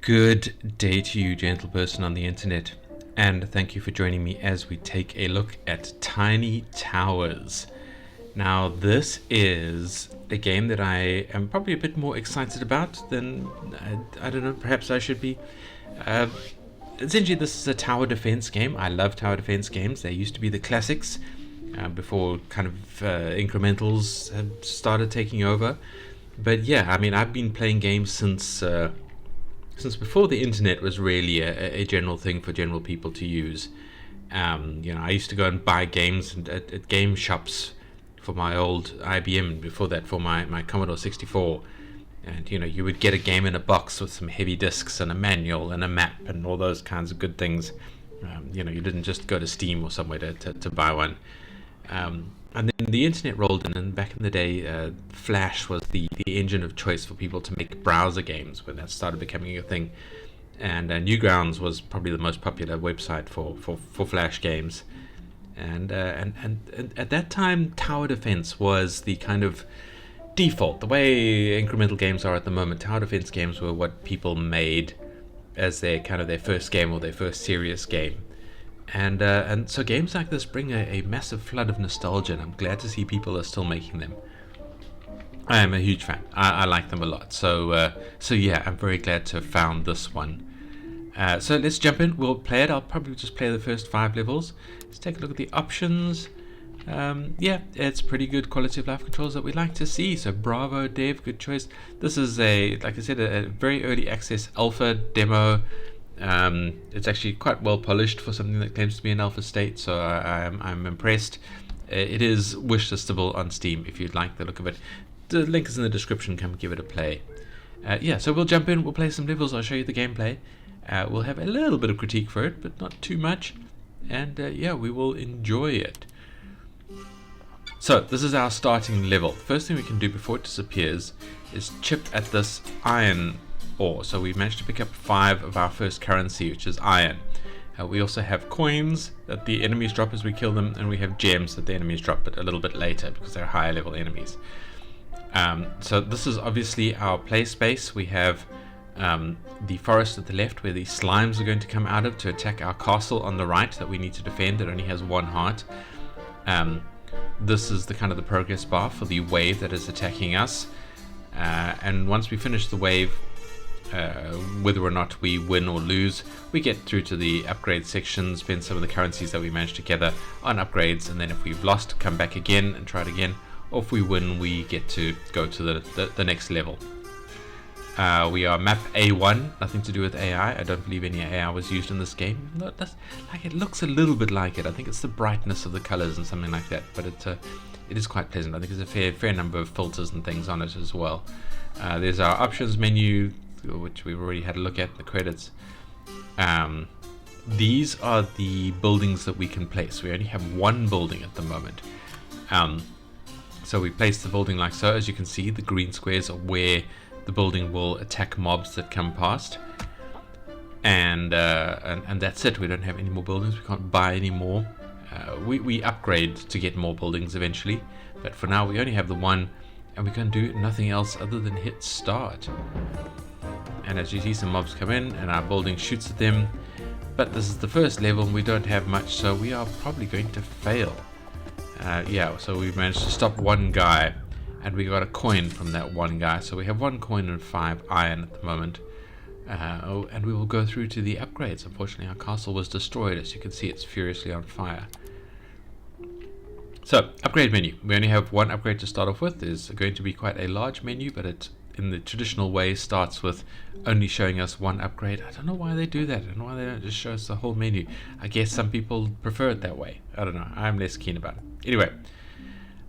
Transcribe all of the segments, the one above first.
Good day to you, gentle person on the internet, and thank you for joining me as we take a look at Tiny Towers. Now, this is a game that I am probably a bit more excited about than, I don't know, perhaps I should be. Uh, Essentially, this is a tower defense game. I love tower defense games. They used to be the classics before kind of incrementals have started taking over. But yeah, I mean, I've been playing games since before the internet was really a general thing for general people to use. I used to go and buy games at game shops for my old IBM, before that for my Commodore 64. And you would get a game in a box with some heavy discs and a manual and a map and all those kinds of good things. You didn't just go to Steam or somewhere to buy one. And then the internet rolled in, and back in the day, Flash was the engine of choice for people to make browser games when that started becoming a thing. And Newgrounds was probably the most popular website for Flash games. And at that time, tower defense was the kind of default. The way incremental games are at the moment, tower defense games were what people made as their first game or their first serious game. And so games like this bring a massive flood of nostalgia, and I'm glad to see people are still making them. I am a huge fan. I like them a lot. So yeah, I'm very glad to have found this one. So let's jump in. We'll play it. I'll probably just play the first 5 levels. Let's take a look at the options. Yeah, it's pretty good quality of life controls that we like to see. So bravo, Dev, good choice. This is like I said, a very early access alpha demo. It's actually quite well polished for something that claims to be an alpha state, so I'm impressed. It is wishlistable on Steam if you'd like the look of it. The link is in the description. Come give it a play. Yeah, so we'll jump in, we'll play some levels, I'll show you the gameplay. We'll have a little bit of critique for it, but not too much. And yeah, we will enjoy it. So this is our starting level. First thing we can do before it disappears is chip at this iron ore. So we've managed to pick up 5 of our first currency, which is iron. We also have coins that the enemies drop as we kill them, and we have gems that the enemies drop, but a little bit later because they're higher level enemies. So this is obviously our play space. We have the forest at the left, where the slimes are going to come out of to attack our castle on the right that we need to defend. It only has 1 heart. This is the progress bar for the wave that is attacking us. And once we finish the wave, whether or not we win or lose, we get through to the upgrade section, spend some of the currencies that we managed to gather on upgrades, and then if we've lost, come back again and try it again, or if we win, we get to go to the next level. We are map A1, nothing to do with AI. I don't believe any AI was used in this game. It looks a little bit like it. I think it's the brightness of the colors and something like that, but it is quite pleasant. I think there's a fair number of filters and things on it as well. There's our options menu, which we've already had a look at, the credits. These are the buildings that we can place. We only have 1 building at the moment. So we place the building like so. As you can see, the green squares are where the building will attack mobs that come past. And that's it. We don't have any more buildings. We can't buy any more. We upgrade to get more buildings eventually, but for now we only have the 1, and we can do nothing else other than hit start. And as you see, some mobs come in and our building shoots at them, but this is the first level and we don't have much, so we are probably going to fail. Yeah, so we've managed to stop 1 guy, and we got a coin from that 1 guy, so we have 1 coin and 5 iron at the moment. And we will go through to the upgrades. Unfortunately, our castle was destroyed. As you can see, it's furiously on fire. So, upgrade menu. We only have 1 upgrade to start off with. It's going to be quite a large menu, but it, in the traditional way, starts with only showing us 1 upgrade. I don't know why they do that, and why they don't just show us the whole menu. I guess some people prefer it that way. I don't know. I'm less keen about it. Anyway,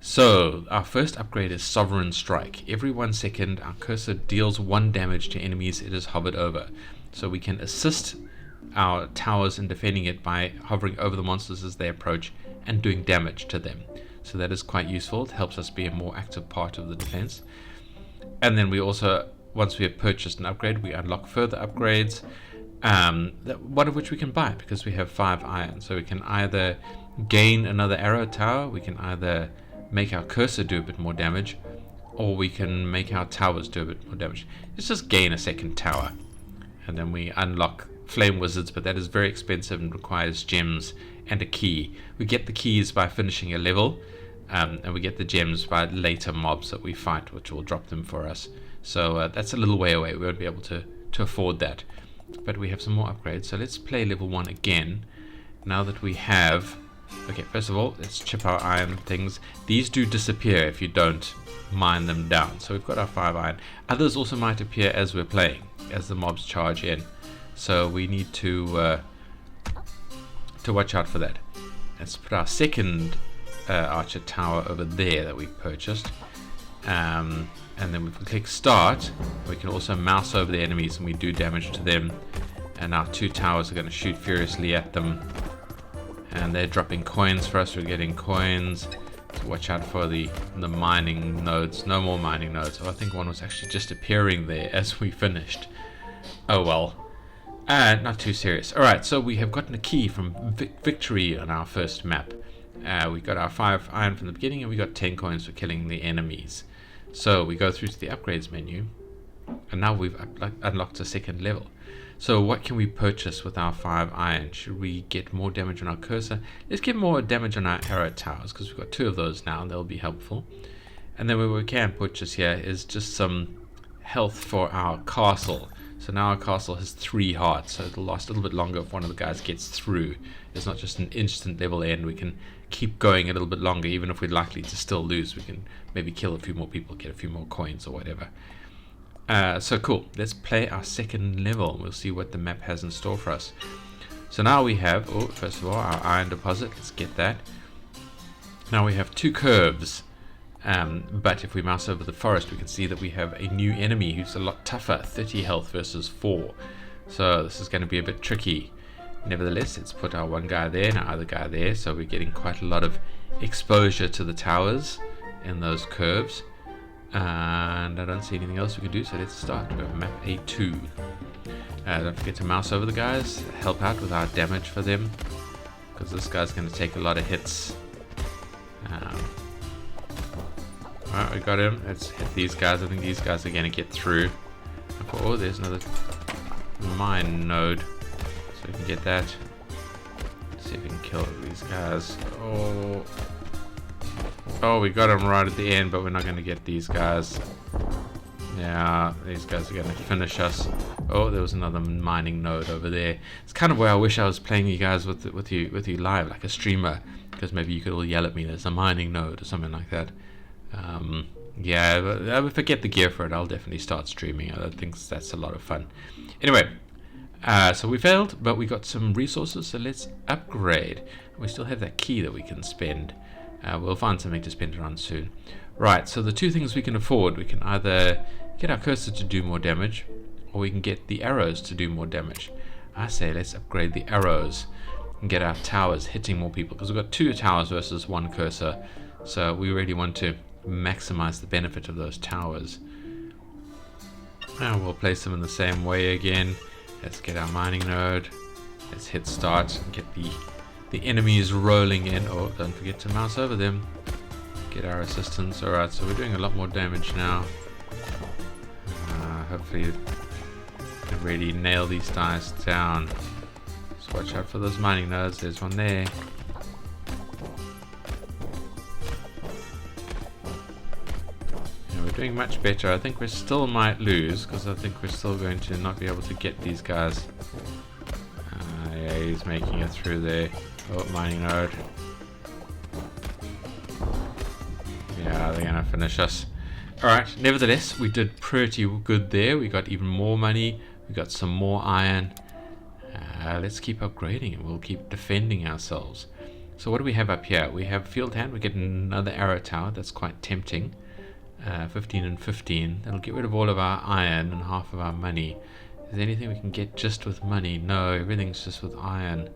so our first upgrade is Sovereign Strike. Every 1 second, our cursor deals 1 damage to enemies it is hovered over. So we can assist our towers in defending it by hovering over the monsters as they approach and doing damage to them. So that is quite useful. It helps us be a more active part of the defense. And then we also, once we have purchased an upgrade, we unlock further upgrades, one of which we can buy because we have 5 iron. So we can either gain another arrow tower, we can either make our cursor do a bit more damage, or we can make our towers do a bit more damage. Let's just gain a second tower. And then we unlock flame wizards, but that is very expensive and requires gems and a key. We get the keys by finishing a level, and we get the gems by later mobs that we fight, which will drop them for us. So that's a little way away. We won't be able to afford that, but we have some more upgrades. So let's play level 1 again now that we have. Okay, first of all, let's chip our iron things. These do disappear if you don't mine them down. So we've got our 5 iron. Others also might appear as we're playing, as the mobs charge in. So we need to watch out for that. Let's put our second archer tower over there that we purchased. And then we can click start. We can also mouse over the enemies and we do damage to them. And our 2 towers are going to shoot furiously at them. And they're dropping coins for us. We're getting coins. So watch out for the mining nodes. No more mining nodes. Oh, I think one was actually just appearing there as we finished. Oh well. Not too serious. Alright, so we have gotten a key from victory on our first map. We got our 5 iron from the beginning and we got 10 coins for killing the enemies. So we go through to the upgrades menu. And now we've unlocked a second level. So what can we purchase with our 5 iron? Should we get more damage on our cursor? Let's get more damage on our arrow towers, because we've got 2 of those now, and they'll be helpful. And then what we can purchase here is just some health for our castle. So now our castle has 3 hearts, so it'll last a little bit longer if one of the guys gets through. It's not just an instant level end. We can keep going a little bit longer, even if we're likely to still lose. We can maybe kill a few more people, get a few more coins or whatever. So cool, let's play our second level. We'll see what the map has in store for us. So now we have, first of all, our iron deposit. Let's get that. Now we have 2 curves, but if we mouse over the forest, we can see that we have a new enemy who's a lot tougher, 30 health versus 4. So this is going to be a bit tricky. Nevertheless, let's put our one guy there and our other guy there, so we're getting quite a lot of exposure to the towers in those curves. And I don't see anything else we can do, so let's start. We have map A2. Don't forget to mouse over the guys, help out with our damage for them, because this guy's going to take a lot of hits. Alright, we got him. Let's hit these guys. I think these guys are going to get through. Oh, there's another mine node, so we can get that. Let's see if we can kill these guys. Oh, we got him right at the end, but we're not going to get these guys. Yeah, these guys are going to finish us. Oh, there was another mining node over there. It's kind of where I wish I was playing you guys with you live, like a streamer, because maybe you could all yell at me, there's a mining node or something like that. Yeah, but if I get the gear for it, I'll definitely start streaming. I think that's a lot of fun. Anyway, so we failed, but we got some resources, so let's upgrade. We still have that key that we can spend. We'll find something to spend it on soon. Right, so the 2 things we can afford, we can either get our cursor to do more damage, or we can get the arrows to do more damage. I say let's upgrade the arrows and get our towers hitting more people, because we've got 2 towers versus 1 cursor, so we really want to maximize the benefit of those towers. And we'll place them in the same way again. Let's get our mining node. Let's hit start and get the enemies rolling in. Oh, don't forget to mouse over them. Get our assistance. Alright, so we're doing a lot more damage now. Hopefully we can really nail these guys down. Just watch out for those mining nodes. There's one there. Yeah, we're doing much better. I think we still might lose, because I think we're still going to not be able to get these guys. Yeah, he's making it through there. Oh, mining node. Yeah, they're gonna finish us. Alright, nevertheless, we did pretty good there. We got even more money. We got some more iron. Let's keep upgrading and we'll keep defending ourselves. So what do we have up here? We have field hand. We get another arrow tower. That's quite tempting. 15 and 15. That'll get rid of all of our iron and half of our money. Is there anything we can get just with money? No, everything's just with iron.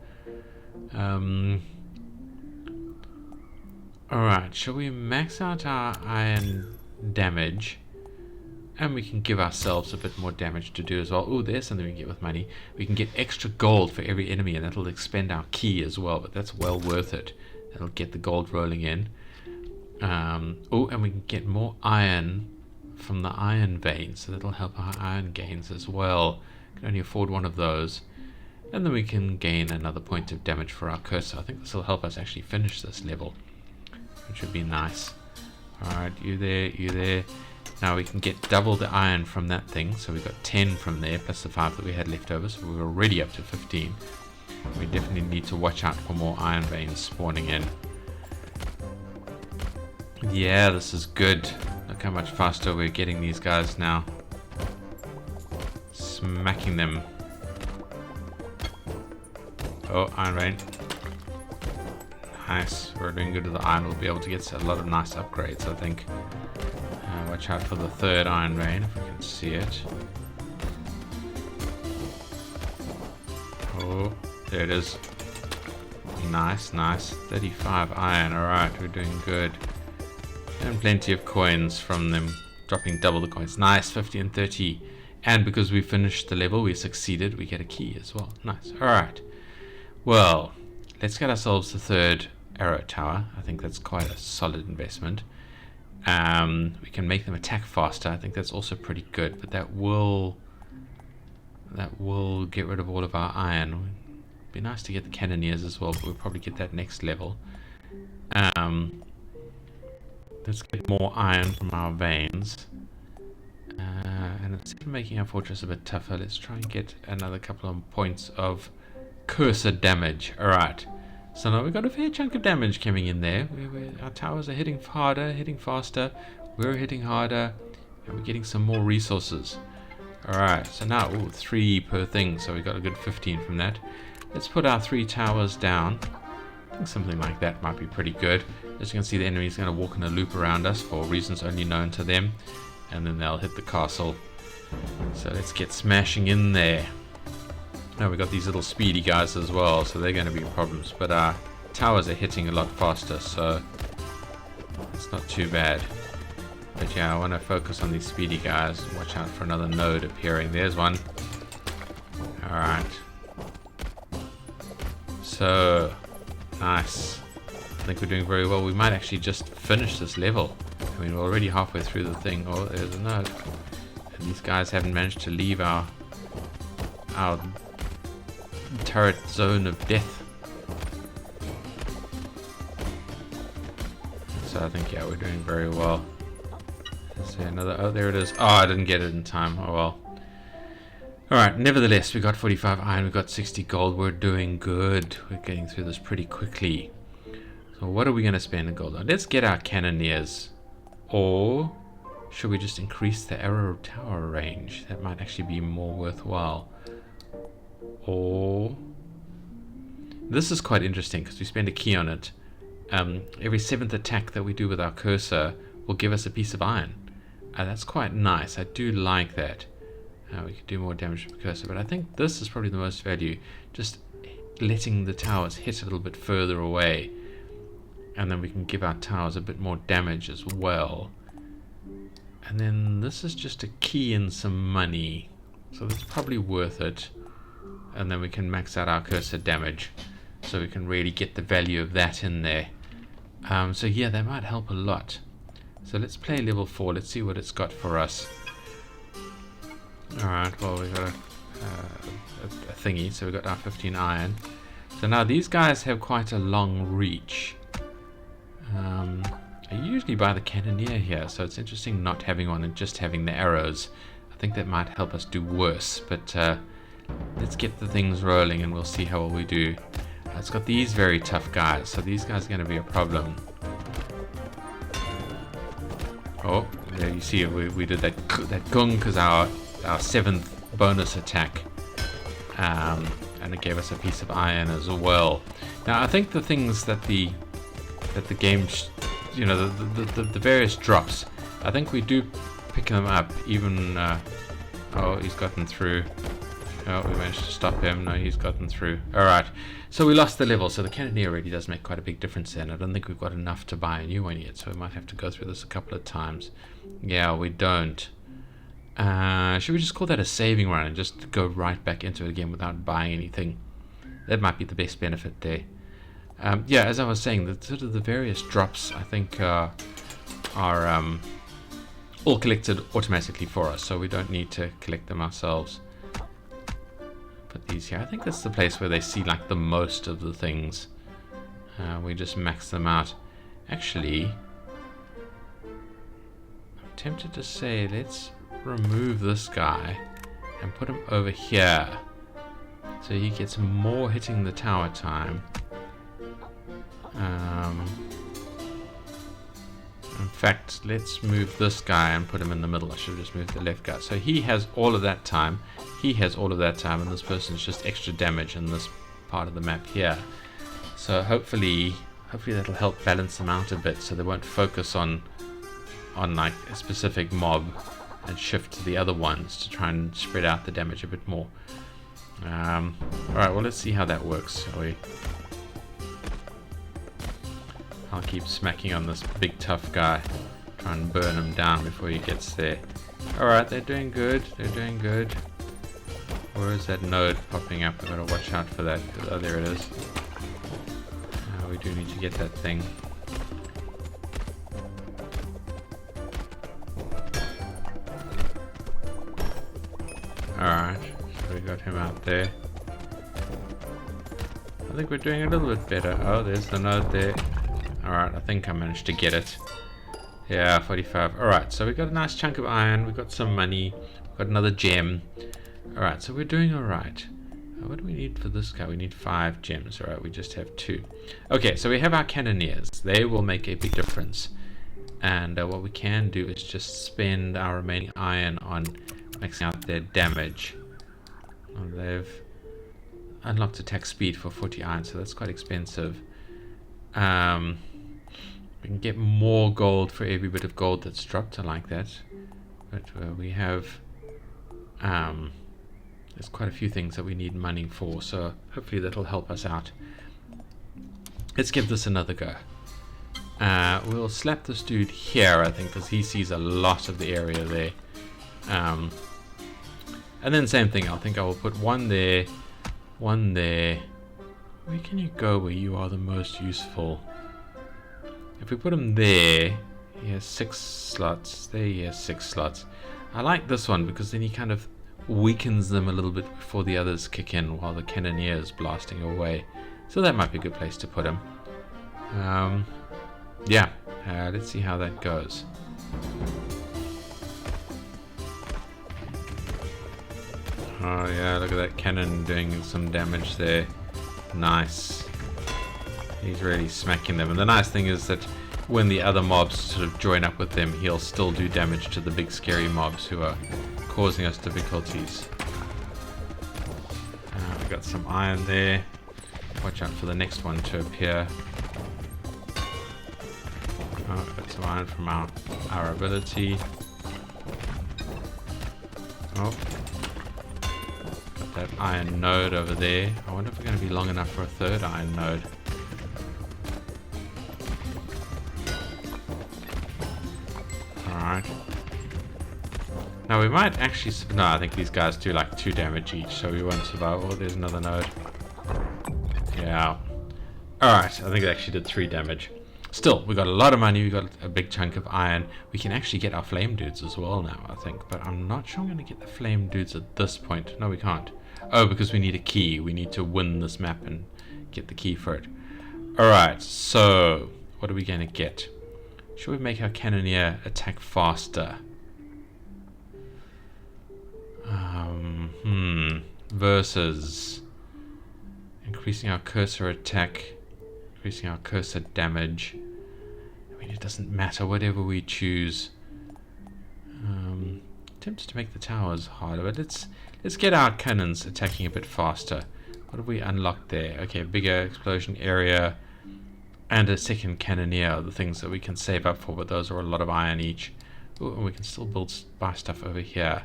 Alright, shall we max out our iron damage? And we can give ourselves a bit more damage to do as well. Oh, there's something we can get with money. We can get extra gold for every enemy, and that'll expend our key as well, but that's well worth it. That'll get the gold rolling in. Oh, and we can get more iron from the iron vein, so that'll help our iron gains as well. Can only afford one of those. And then we can gain another point of damage for our cursor. I think this will help us actually finish this level, which would be nice. Alright, you there, you there. Now we can get double the iron from that thing. So we got 10 from there, plus the 5 that we had left over. So we're already up to 15. We definitely need to watch out for more iron veins spawning in. Yeah, this is good. Look how much faster we're getting these guys now. Smacking them. Oh, iron vein. Nice. We're doing good with the iron. We'll be able to get a lot of nice upgrades, I think. Watch out for the third iron vein, if we can see it. Oh, there it is. Nice, nice. 35 iron. Alright, we're doing good. And plenty of coins from them. Dropping double the coins. Nice, 50 and 30. And because we finished the level, we succeeded, we get a key as well. Nice. Alright. Well, let's get ourselves the third arrow tower. I think that's quite a solid investment. We can make them attack faster. I think that's also pretty good, but that will get rid of all of our iron. It'd be nice to get the cannoneers as well, but we'll probably get that next level. Let's get more iron from our veins. And instead of making our fortress a bit tougher, let's try and get another couple of points of cursor damage. Alright, so now we've got a fair chunk of damage coming in there. Our towers are hitting harder, hitting faster, we're hitting harder, and we're getting some more resources. Alright, so now, 3 per thing, so we got a good 15 from that. Let's put our 3 towers down. I think something like that might be pretty good. As you can see, the enemy's going to walk in a loop around us for reasons only known to them, and then they'll hit the castle. So let's get smashing in there. Now we've got these little speedy guys as well, so they're going to be problems, but our towers are hitting a lot faster, so it's not too bad. But yeah, I want to focus on these speedy guys. Watch out for another node appearing. There's one. Alright. So, nice. I think we're doing very well. We might actually just finish this level. I mean, we're already halfway through the thing. Oh, there's a node. And these guys haven't managed to leave our turret zone of death. So I think, yeah, we're doing very well. Is there another? Oh, there it is. Oh, I didn't get it in time. Oh well. Alright, nevertheless, we got 45 iron, we got 60 gold. We're doing good. We're getting through this pretty quickly. So what are we going to spend the gold on? Let's get our cannoneers. Or should we just increase the arrow tower range? That might actually be more worthwhile. Or this is quite interesting because we spend a key on it. Every 7th attack that we do with our cursor will give us a piece of iron. That's quite nice. I do like that. We could do more damage with the cursor, but I think this is probably the most value. Just letting the towers hit a little bit further away, and then we can give our towers a bit more damage as well. And then this is just a key in some money, so that's probably worth it. And then we can max out our cursor damage, so we can really get the value of that in there. So yeah, that might help a lot. So let's play level 4. Let's see what it's got for us. Alright, well, we got a thingy, so we got our 15 iron. So now these guys have quite a long reach. I usually buy the cannoneer here, so it's interesting not having one and just having the arrows. I think that might help us do worse, but let's get the things rolling and we'll see how well we do. It's got these very tough guys, so these guys are going to be a problem. Oh, there you see we did that gung because our 7th bonus attack, and it gave us a piece of iron as well. Now I think the things that the game, the various drops, I think we do pick them up. Even oh, he's gotten through. Oh, we managed to stop him. No, he's gotten through. Alright, so we lost the level, so the cannoneer really does make quite a big difference then. I don't think we've got enough to buy a new one yet, so we might have to go through this a couple of times. Yeah, we don't. Should we just call that a saving run and just go right back into it again without buying anything? That might be the best benefit there. Yeah, as I was saying, the various drops, I think, are all collected automatically for us, so we don't need to collect them ourselves. put these here. I think that's the place where they see like the most of the things. We just max them out. Actually, I'm tempted to say let's remove this guy and put him over here so he gets more hitting the tower time. In fact, let's move this guy and put him in the middle. I should have just moved the left guy. So he has all of that time. He has all of that time, and this person's just extra damage in this part of the map here. So hopefully that'll help balance them out a bit, so they won't focus on like a specific mob and shift to the other ones to try and spread out the damage a bit more. All right, well, let's see how that works, shall we? I'll keep smacking on this big tough guy, try and burn him down before he gets there. Alright, they're doing good, they're doing good. Where is that node popping up? I've got to watch out for that. Oh, there it is. We do need to get that thing. Alright, so we got him out there. I think we're doing a little bit better. Oh, there's the node there. Alright, I think I managed to get it. Yeah, 45. Alright, so we got a nice chunk of iron. We got some money. We got another gem. Alright, so we're doing alright. What do we need for this guy? We need 5 gems. Alright, we just have 2. Okay, so we have our cannoneers. They will make a big difference. And what we can do is just spend our remaining iron on maxing out their damage. Well, they've unlocked attack speed for 40 iron, so that's quite expensive. We can get more gold for every bit of gold that's dropped. I like that. But we have there's quite a few things that we need money for, so hopefully that'll help us out. Let's give this another go. We'll slap this dude here, I think, because he sees a lot of the area there. And then same thing, I think I will put one there, one there. Where can you go where you are the most useful? If we put him there, he has 6 slots. There he has 6 slots. I like this one because then he kind of weakens them a little bit before the others kick in while the cannoneer is blasting away. So that might be a good place to put him. Yeah, let's see how that goes. Oh yeah, look at that cannon doing some damage there. Nice. He's really smacking them. And the nice thing is that when the other mobs sort of join up with them, he'll still do damage to the big scary mobs who are causing us difficulties. We got some iron there. Watch out for the next one to appear. Oh, got some iron from our ability. Oh. Got that iron node over there. I wonder if we're going to be long enough for a 3rd iron node. Alright. Now we might actually... No, I think these guys do like 2 damage each, so we won't survive. Oh, there's another node. Yeah. Alright, I think they actually did 3 damage. Still, we got a lot of money, we got a big chunk of iron. We can actually get our flame dudes as well now, I think. But I'm not sure I'm going to get the flame dudes at this point. No, we can't. Oh, because we need a key. We need to win this map and get the key for it. Alright, so what are we going to get? Should we make our cannoneer attack faster? Versus increasing our cursor attack, increasing our cursor damage. I mean, it doesn't matter, whatever we choose. Tempted to make the towers harder, but let's get our cannons attacking a bit faster. What have we unlocked there? Okay, bigger explosion area and a 2nd cannoneer are the things that we can save up for, but those are a lot of iron each. Ooh, and we can still buy stuff over here.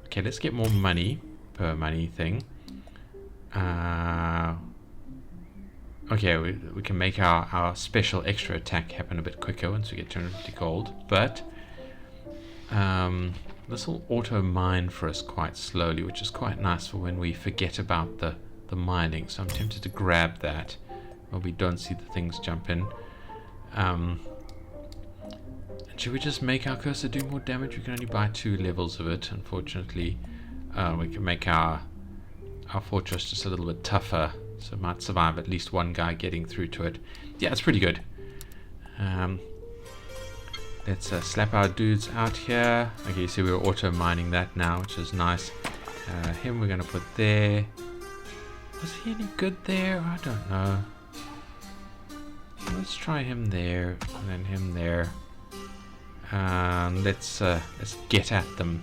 Okay, let's get more money per money thing. Okay, we can make our special extra attack happen a bit quicker once we get 250 gold, but this will auto mine for us quite slowly, which is quite nice for when we forget about the mining. So I'm tempted to grab that where we don't see the things jump in. And should we just make our cursor do more damage? We can only buy 2 levels of it, unfortunately. We can make our our fortress just a little bit tougher, so it might survive at least one guy getting through to it. Yeah, it's pretty good. Let's slap our dudes out here. Okay, you see we're auto mining that now, which is nice. Him we're going to put there. Was he any good there? I don't know. Let's try him there, and then him there. Let's get at them.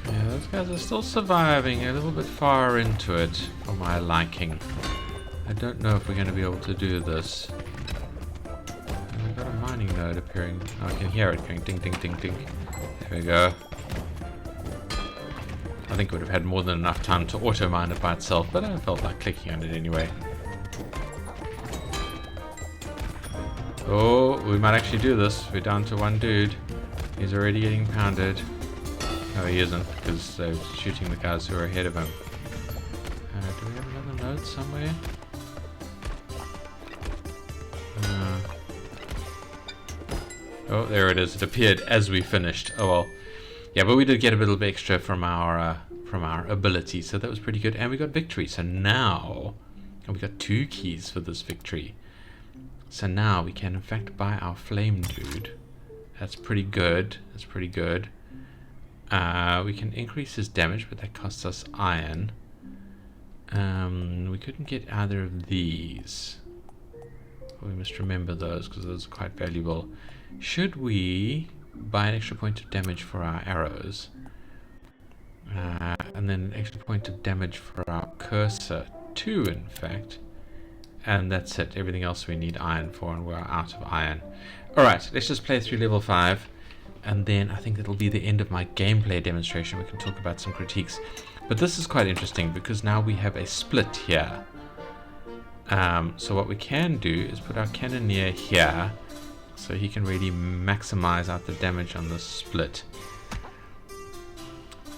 Yeah, those guys are still surviving a little bit far into it for my liking. I don't know if we're going to be able to do this. I've got a mining node appearing. Oh, I can hear it going ding, ding, ding, ding. There we go. I think it would have had more than enough time to auto-mine it by itself, but I felt like clicking on it anyway. Oh, we might actually do this. We're down to one dude. He's already getting pounded. No, he isn't, because they're shooting the guys who are ahead of him. Do we have another node somewhere? Oh, there it is. It appeared as we finished. Oh well. Yeah, but we did get a little bit extra from our ability, so that was pretty good. And we got victory. So now, and we got 2 keys for this victory. So now we can in fact buy our flame dude. That's pretty good. That's pretty good. We can increase his damage, but that costs us iron. We couldn't get either of these. We must remember those because those are quite valuable. Should we buy an extra point of damage for our arrows? And then an extra point of damage for our cursor too, in fact. And that's it. Everything else we need iron for, and we're out of iron. Alright, let's just play through level 5. And then I think that'll be the end of my gameplay demonstration. We can talk about some critiques. But this is quite interesting because now we have a split here. So what we can do is put our cannoneer here, so he can really maximize out the damage on the split.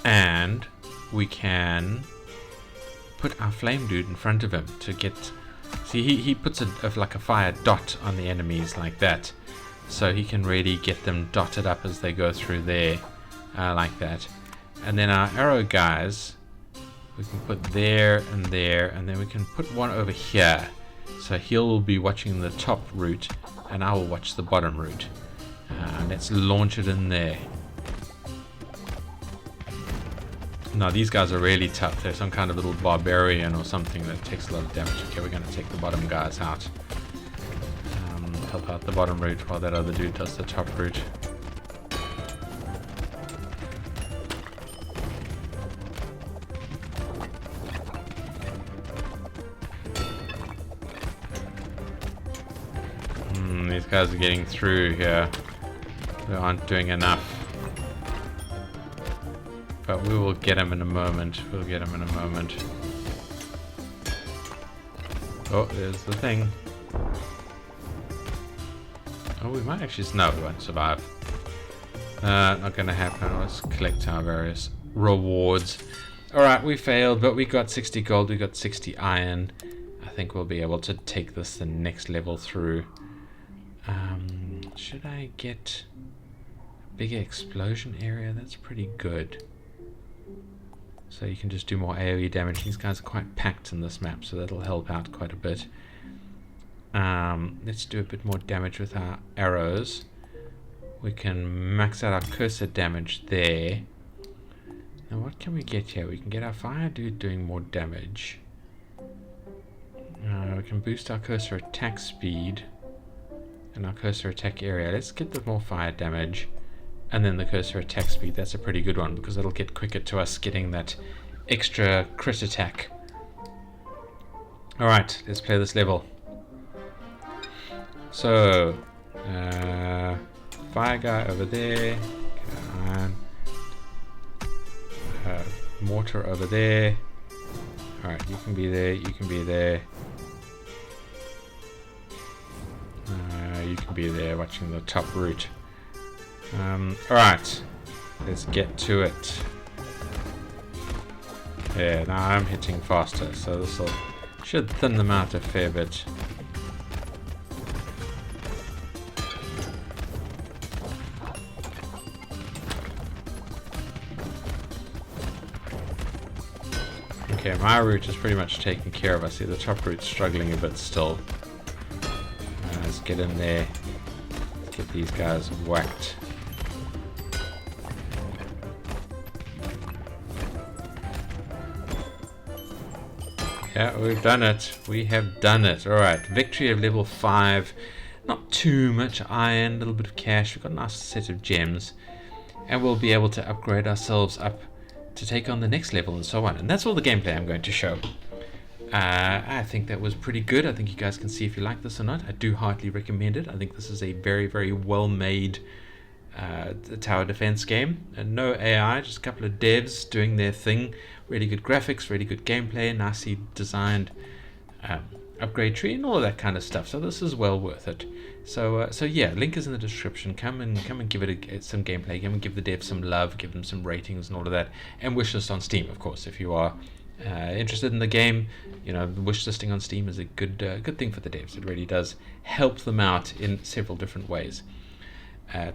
And we can put our flame dude in front of him to get... See, he puts like a fire dot on the enemies like that. So he can really get them dotted up as they go through there, like that. And then our arrow guys, we can put there, and then we can put one over here. So he'll be watching the top route, and I will watch the bottom route. Let's launch it in there. Now these guys are really tough. They're some kind of little barbarian or something that takes a lot of damage. Okay, we're going to take the bottom guys out. Help out the bottom route while that other dude does the top route. These guys are getting through here. They aren't doing enough. But we will get him in a moment. We'll get him in a moment. Oh, there's the thing. Oh, we might actually... No, we won't survive. Not gonna happen. Let's collect our various rewards. Alright, we failed, but we got 60 gold, we got 60 iron. I think we'll be able to take this the next level through. Should I get a bigger explosion area? That's pretty good. So you can just do more AoE damage. These guys are quite packed in this map, so that'll help out quite a bit. Let's do a bit more damage with our arrows. We can max out our cursor damage there. Now what can we get here? We can get our fire dude doing more damage. We can boost our cursor attack speed and our cursor attack area. Let's get the more fire damage and then the cursor attack speed. That's a pretty good one because it'll get quicker to us getting that extra crit attack. Alright, let's play this level. So, fire guy over there, mortar over there. Alright, you can be there, you can be there. You can be there watching the top route. Alright, let's get to it. Yeah, now I'm hitting faster, so this should thin them out a fair bit. Okay, my route is pretty much taken care of. I see the top route's struggling a bit still. Let's get in there. Get these guys whacked. Yeah, we've done it. We have done it. Alright, victory of level 5. Not too much iron, a little bit of cash. We've got a nice set of gems. And we'll be able to upgrade ourselves up to take on the next level and so on. And that's all the gameplay I'm going to show. I think that was pretty good. I think you guys can see if you like this or not. I do heartily recommend it. I think this is a very, very well-made tower defense game. And no AI, just a couple of devs doing their thing. Really good graphics, really good gameplay, nicely designed upgrade tree and all of that kind of stuff. So this is well worth it. So yeah, link is in the description. Come and give it some gameplay. Come and give the devs some love, give them some ratings and all of that. And wishlist on Steam, of course, if you are interested in the game. You know, wishlisting on Steam is a good thing for the devs. It really does help them out in several different ways.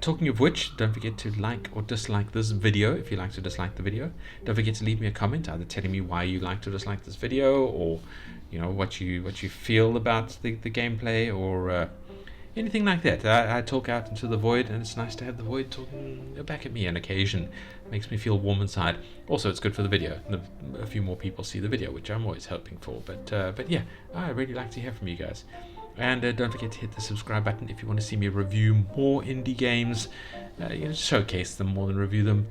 Talking of which, don't forget to like or dislike this video if you like to dislike the video. Don't forget to leave me a comment either telling me why you like to dislike this video, or you know what you feel about the gameplay, or anything like that. I talk out into the void, and it's nice to have the void talking back at me on occasion. It makes me feel warm inside. Also, it's good for the video. A few more people see the video, which I'm always hoping for. But yeah, I really like to hear from you guys. And don't forget to hit the subscribe button if you want to see me review more indie games. Showcase them more than review them.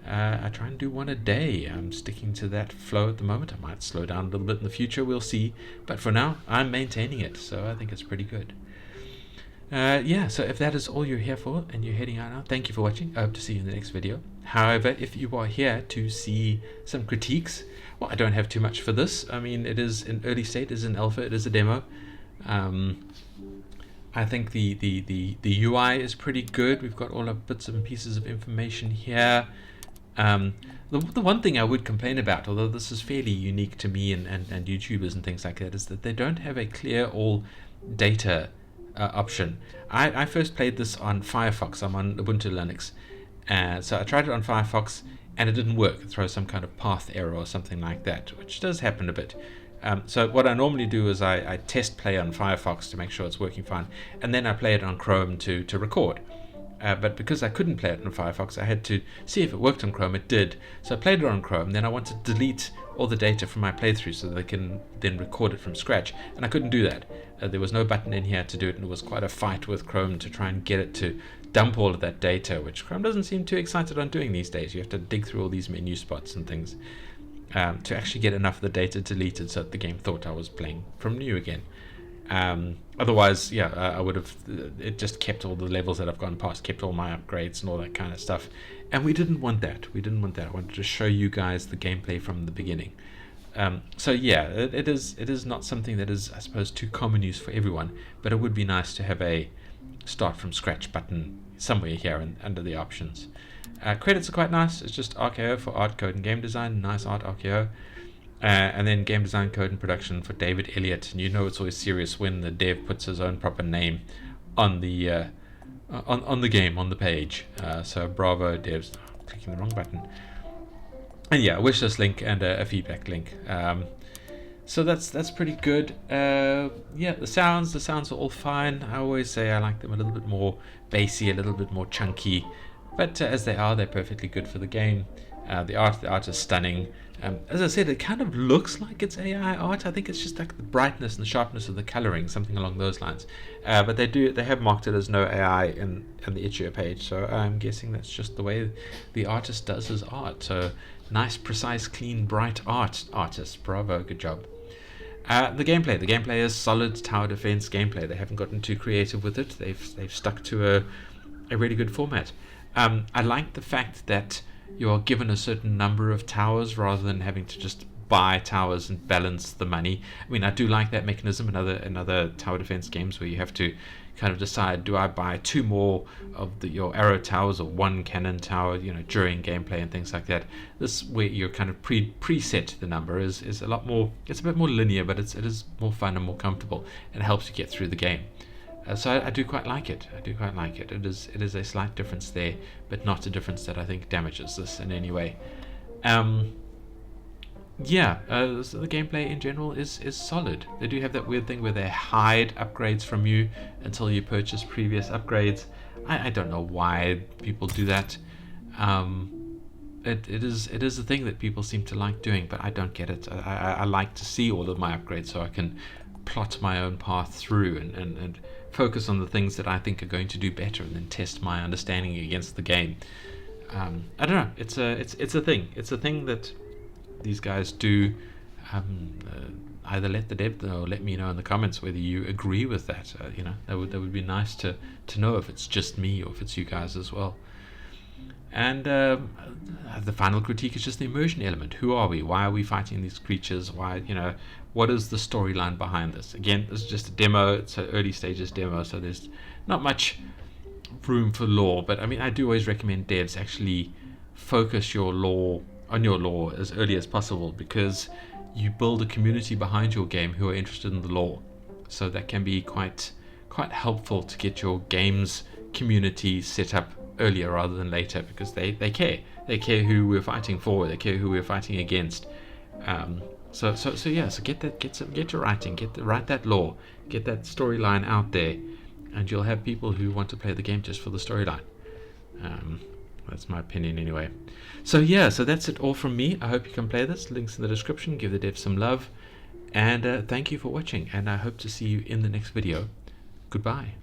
I try and do one a day. I'm sticking to that flow at the moment. I might slow down a little bit in the future, we'll see. But for now, I'm maintaining it, so I think it's pretty good. Yeah, so if that is all you're here for and you're heading out now, thank you for watching. I hope to see you in the next video. However, if you are here to see some critiques, well, I don't have too much for this. I mean, it is an early state, it is an alpha, it is a demo. I think the UI is pretty good. We've got all our bits and pieces of information here. The one thing I would complain about, although this is fairly unique to me and YouTubers and things like that, is that they don't have a clear all data option. I first played this on Firefox. I'm on Ubuntu Linux. So I tried it on Firefox and it didn't work. It throws some kind of path error or something like that, which does happen a bit. So what I normally do is I test play on Firefox to make sure it's working fine, and then I play it on Chrome to record. But because I couldn't play it on Firefox, I had to see if it worked on Chrome. It did. So I played it on Chrome, then I wanted to delete all the data from my playthrough so that I can then record it from scratch, and I couldn't do that. There was no button in here to do it, and it was quite a fight with Chrome to try and get it to dump all of that data, which Chrome doesn't seem too excited on doing these days. You have to dig through all these menu spots and things. To actually get enough of the data deleted so that the game thought I was playing from new again. Otherwise, yeah, I would have, it just kept all the levels that I've gone past, kept all my upgrades and all that kind of stuff. And we didn't want that. We didn't want that. I wanted to show you guys the gameplay from the beginning. So yeah, it is not something that is, I suppose, too common use for everyone, but it would be nice to have a start from scratch button somewhere here under the options. Credits are quite nice. It's just RKO for art, code, and game design. Nice art, RKO. And then game design, code, and production for David Elliott. And you know it's always serious when the dev puts his own proper name on the on the game, on the page. So bravo, devs. Clicking the wrong button. And yeah, a wishlist link and a feedback link. So that's pretty good. Yeah, the sounds are all fine. I always say I like them a little bit more bassy, a little bit more chunky. But as they are, they're perfectly good for the game. The art is stunning. As I said, it kind of looks like it's AI art. I think it's just like the brightness and the sharpness of the coloring, something along those lines. But they have marked it as no AI in the itch.io page, so I'm guessing that's just the way the artist does his art. So nice, precise, clean, bright artist. Bravo, good job. The gameplay is solid tower defense gameplay. They haven't gotten too creative with it. They've stuck to a really good format. I like the fact that you are given a certain number of towers rather than having to just buy towers and balance the money. I mean, I do like that mechanism in other tower defense games where you have to kind of decide, do I buy 2 more of your arrow towers or 1 cannon tower, during gameplay and things like that. This, where you're kind of preset the number, is a lot more, it's a bit more linear, but it is more fun and more comfortable, and it helps you get through the game. So I do quite like it. It is a slight difference there, but not a difference that I think damages this in any way. yeah, so the gameplay in general is solid. They do have that weird thing where they hide upgrades from you until you purchase previous upgrades. I don't know why people do that. It is a thing that people seem to like doing, but I don't get it. I like to see all of my upgrades so I can plot my own path through and focus on the things that I think are going to do better, and then test my understanding against the game. I don't know. It's a thing. It's a thing that these guys do. Either let the dev know or let me know in the comments whether you agree with that. That would be nice to know if it's just me or if it's you guys as well. And the final critique is just the immersion element. Who are we? Why are we fighting these creatures? What is the storyline behind this? Again, this is just a demo. It's an early stages demo, so there's not much room for lore. But I mean, I do always recommend devs actually focus your lore on your lore as early as possible, because you build a community behind your game who are interested in the lore. So that can be quite helpful to get your game's community set up earlier rather than later, because they care who we're fighting for, they care who we're fighting against. So get to writing, write that lore, get that storyline out there, and you'll have people who want to play the game just for the storyline. That's my opinion anyway. So that's it all from me. I hope you can play this. Links in the description. Give the dev some love, and thank you for watching, and I hope to see you in the next video. Goodbye.